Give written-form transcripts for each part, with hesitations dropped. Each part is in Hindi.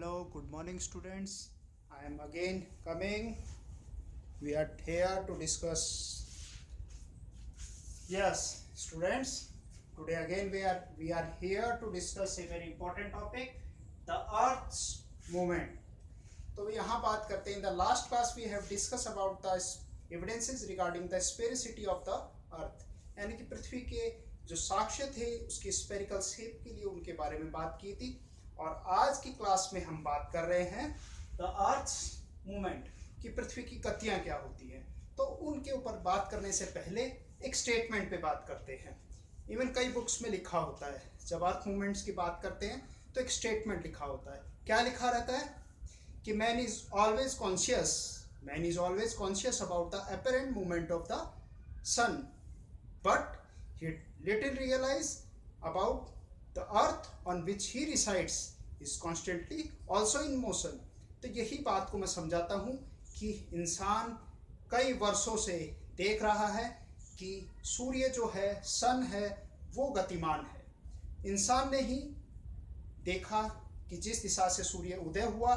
Hello, good morning, students. I am again coming. We are here to discuss. Yes, students. Today again we are here to discuss a very important topic, the Earth's movement. तो यहाँ बात करते हैं. In the last class we have discussed about the evidences regarding the sphericity of the Earth. यानी कि पृथ्वी के जो साक्ष्य थे उसकी स्फेरिकल शेप के लिए उनके बारे में बात की थी. और आज की क्लास में हम बात कर रहे हैं द अर्थ्स मूवमेंट कि पृथ्वी की गतियां क्या होती हैं. तो उनके ऊपर बात करने से पहले एक स्टेटमेंट पे बात करते हैं. इवन कई बुक्स में लिखा होता है जब अर्थ मूवमेंट्स की बात करते हैं तो एक स्टेटमेंट लिखा होता है. क्या लिखा रहता है कि man is always conscious about the apparent movement of the sun but he little realize about the earth on which he resides is constantly also in motion. तो यही बात को मैं समझाता हूँ कि इंसान कई वर्षों से देख रहा है कि सूर्य जो है, सन है, वो गतिमान है. इंसान ने ही देखा कि जिस दिशा से सूर्य उदय हुआ,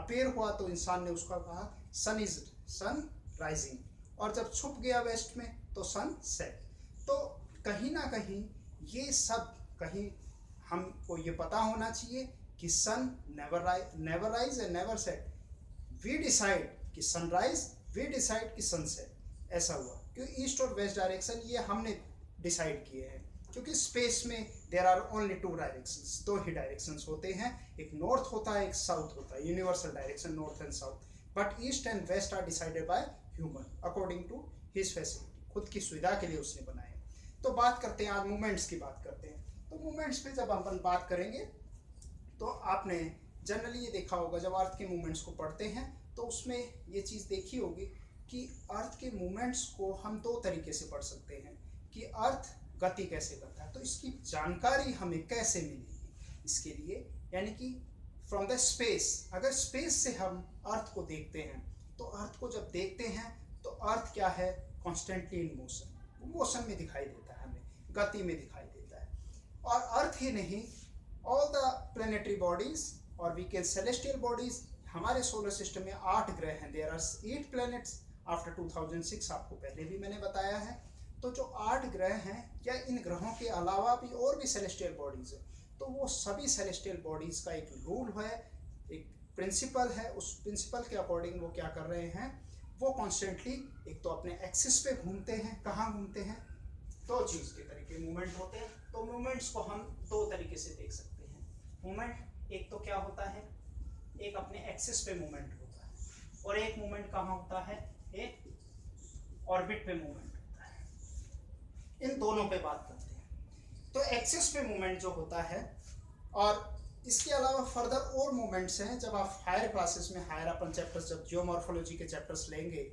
अपेयर हुआ, तो इंसान ने उसका कहा सन राइजिंग, और जब छुप गया वेस्ट में तो सन सेट. तो कहीं ना कहीं ये सब कहीं हमको ये पता होना चाहिए कि sun never rise and never set. We decide कि सनराइज, वी डिसाइड कि सनसेट. ऐसा हुआ क्योंकि ईस्ट और वेस्ट डायरेक्शन ये हमने डिसाइड किए हैं, क्योंकि स्पेस में there are only two directions, दो ही डायरेक्शंस होते हैं. एक नॉर्थ होता है, एक साउथ होता है, universal direction north and south. But east and west are decided by human according to his facility. खुद की सुविधा के लिए उसने बनाए. तो बात करते हैं, आज मूवमेंट्स की बात करते हैं. तो मूवमेंट्स पे जब अपन बात करेंगे तो आपने जनरली ये देखा होगा जब अर्थ के मूवमेंट्स को पढ़ते हैं तो उसमें ये चीज़ देखी होगी कि अर्थ के मूवमेंट्स को हम दो तरीके से पढ़ सकते हैं कि अर्थ गति कैसे करता है. तो इसकी जानकारी हमें कैसे मिलेगी इसके लिए, यानी कि फ्रॉम द स्पेस. अगर स्पेस से हम अर्थ को देखते हैं तो अर्थ को जब देखते हैं तो अर्थ क्या है, कॉन्स्टेंटली इन मोशन. मोशन में दिखाई देता है, हमें गति में दिखाई देता है. और अर्थ ही नहीं, ऑल द प्लेनेटरी बॉडीज और वी कैन सेलेस्टियल बॉडीज. हमारे सोलर सिस्टम में 8 ग्रह हैं. देयर आर 8 प्लैनेट्स आफ्टर 2006, आपको पहले भी मैंने बताया है. तो जो 8 ग्रह हैं, या इन ग्रहों के अलावा भी और भी सेलेस्टियल बॉडीज है, तो वो सभी सेलेस्टियल बॉडीज का एक रूल है, एक प्रिंसिपल है. उस प्रिंसिपल के अकॉर्डिंग वो क्या कर रहे हैं, वो कॉन्स्टेंटली एक तो अपने एक्सिस पे घूमते हैं. कहाँ घूमते हैं, दो चीज़ के तरीके मूवमेंट होते हैं. तो मूवमेंट्स को हम दो तरीके से देख सकते हैं. मूवमेंट एक तो क्या होता है, एक अपने एक्सिस पे मूवमेंट होता है, और एक मूवमेंट कहाँ होता है, एक ऑर्बिट पे मूवमेंट होता है. इन दोनों पे बात करते हैं. तो एक्सिस पे मूवमेंट जो होता है, और इसके अलावा फर्दर और मूवमेंट्स हैं. जब आप हायर क्लासेस में, हायर अपन चैप्टर्स जब जियोमॉर्फोलॉजी के चैप्टर्स लेंगे,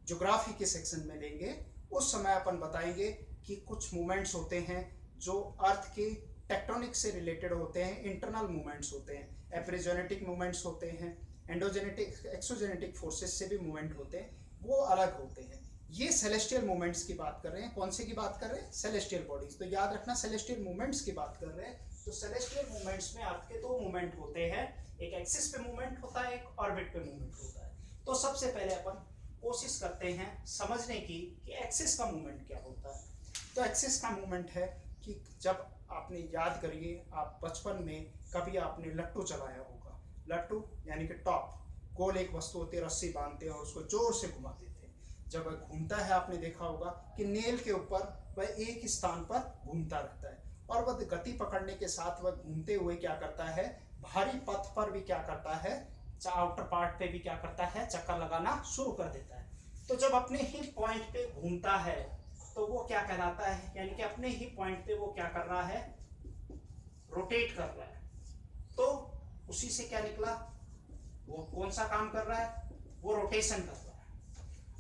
ज्योग्राफी के सेक्शन में लेंगे, उस समय अपन बताएंगे कि कुछ मूवमेंट्स होते हैं जो अर्थ के टेक्टोनिक से रिलेटेड होते हैं. इंटरनल मूवमेंट्स होते हैं, एपरिजोनेटिक मूवमेंट्स होते हैं, एंडोजेनेटिक एक्सोजेनेटिक फोर्सेस से भी मूवमेंट होते हैं, वो अलग होते हैं. ये सेलेस्टियल मूवमेंट्स की बात कर रहे हैं. कौन से की बात कर रहे हैं, सेलेस्टियल बॉडीज. तो याद रखना, सेलेस्टियल मूवमेंट्स की बात कर रहे हैं. तो सेलेस्टियल मूवमेंट्स में अर्थ के दो मूवमेंट होते हैं, एक एक्सिस पे मूवमेंट होता है, एक ऑर्बिट पे मूवमेंट होता है. तो सबसे पहले अपन कोशिश करते हैं समझने की कि एक्सिस का मूवमेंट क्या होता है. तो एक्सिस का मूवमेंट है कि जब आपने याद करिए, आप बचपन में कभी आपने लट्टू चलाया होगा. लट्टू यानी कि टॉप, गोल एक वस्तु होती है, रस्सी बांधते हैं और उसको जोर से घुमा देते हैं. जब वह घूमता है, आपने देखा होगा कि नेल के ऊपर वह एक स्थान पर घूमता रहता है, और वह गति पकड़ने के साथ वह घूमते हुए क्या करता है, भारी पथ पर भी क्या करता है, आउटर पार्ट पे भी क्या करता है, चक्कर लगाना शुरू कर देता है. तो जब अपने ही पॉइंट पे घूमता है तो वो क्या कहलाता है, यानी कि अपने ही पॉइंट पे वो क्या कर रहा है, रोटेट कर रहा है. तो उसी से क्या निकला, वो कौन सा काम कर रहा है, वो रोटेशन कर रहा है.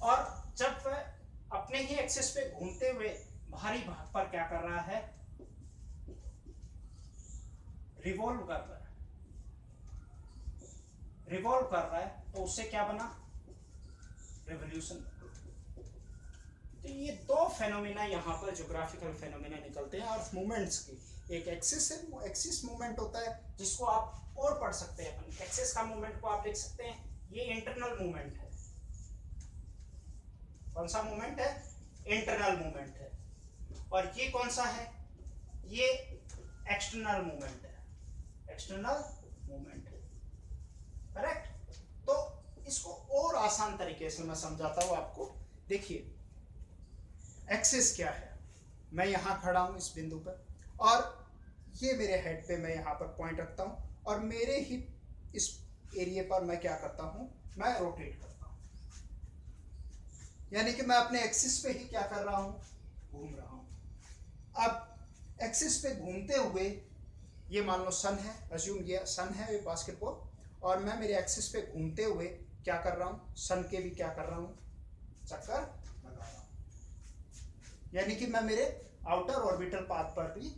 और जब वह अपने ही एक्सिस पे घूमते हुए भारी भाग पर क्या कर रहा है, रिवॉल्व कर रहा है. रिवॉल्व कर रहा है तो उससे क्या बना, रेवोल्यूशन. तो ये दो फेनोमेना यहाँ पर ज्योग्राफिकल फेनोमेना निकलते हैं अर्थ मूवमेंट्स की. एक एक्सिस मूवमेंट होता है जिसको आप और पढ़ सकते हैं अपन एक्सिस का मूवमेंट को आप लिख सकते हैं, ये इंटरनल मूवमेंट है। कौन सा मूवमेंट है? इंटरनल मूवमेंट है। और ये कौन सा है? ये एक्सटर्नल मूवमेंट है, एक्सटर्नल मूवमेंट है, करेक्ट। तो इसको और आसान तरीके से मैं समझाता हूं आपको। देखिए एक्सिस क्या है, मैं यहां खड़ा हूं इस बिंदु पर, और ये मेरे हेड पे मैं यहां पर पॉइंट रखता हूं, और मेरे ही इस एरिया पर मैं क्या करता हूं, मैं रोटेट करता हूं। यानी कि मैं अपने एक्सिस पे ही क्या कर रहा हूं, घूम रहा हूं। अब एक्सिस पे घूमते हुए, ये मान लो सन है, अज्यूम ये सन है, ये बास्केटबॉल, और मैं मेरे एक्सिस पे घूमते हुए क्या कर रहा हूं, सन के भी क्या कर रहा हूं, चक्कर लगा रहा हूं। यानी कि मैं मेरे आउटर ऑर्बिटल पाथ पर भी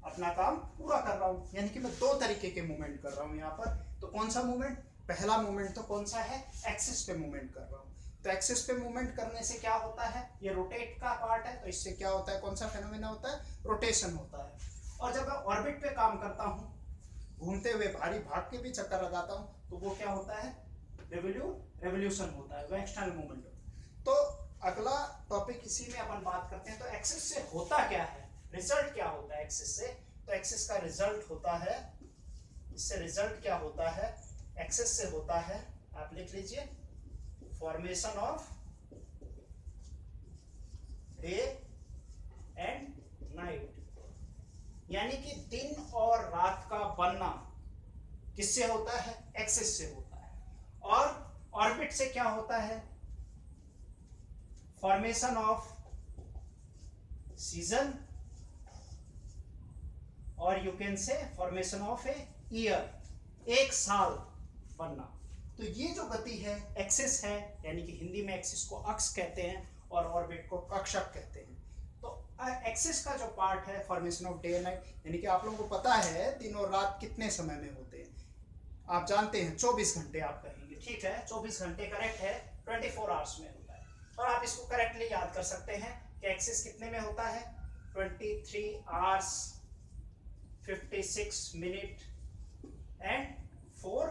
अपना काम पूरा कर रहा हूं। यानी कि मैं दो तरीके के मूवमेंट कर रहा हूं यहाँ पर। तो कौन सा मूवमेंट? पहला मूवमेंट तो कौन सा है? एक्सिस पे मूवमेंट कर रहा हूं। तो एक्सिस पे मूवमेंट करने से क्या होता है, ये रोटेट का पार्ट है, तो इससे क्या होता है, कौन सा फेनोमेना होता है, रोटेशन होता है। और जब मैं ऑर्बिट पे काम करता हूं, घूमते हुए भारी भाग के भी चक्कर लगाता हूं, तो वो क्या होता है, रेवोल्यूशन होता है, वो एक्सटर्नल मूवमेंट होता है। तो अगला टॉपिक इसी में अपन बात करते हैं। तो एक्सिस से होता क्या है, रिजल्ट क्या होता है एक्सिस से? तो एक्सिस का रिजल्ट होता है, इससे रिजल्ट क्या होता है, एक्सिस से होता है, आप लिख लीजिए, formation of day and night. यानी कि दिन और रात का बनना किससे होता है, एक्सिस से होता है। और ऑर्बिट से क्या होता है, फॉर्मेशन ऑफ सीजन, और you can say formation of a year, एक साल बनना। तो ये जो गति है एक्सिस है, यानी कि हिंदी में एक्सिस को अक्ष कहते हैं और ऑर्बिट को कक्षक कहते हैं। तो एक्सिस का जो पार्ट है, formation of day and night, यानी कि आप लोगों को पता है दिन और रात कितने समय में होते हैं, आप जानते हैं 24 घंटे आप कहेंगे, ठीक है, 24 घंटे करेक्ट है, 24 आवर्स में होता है। और आप इसको करेक्टली याद कर सकते हैं कि एक्सिस कितने में होता है, 23 आवर्स 56 मिनट एंड 4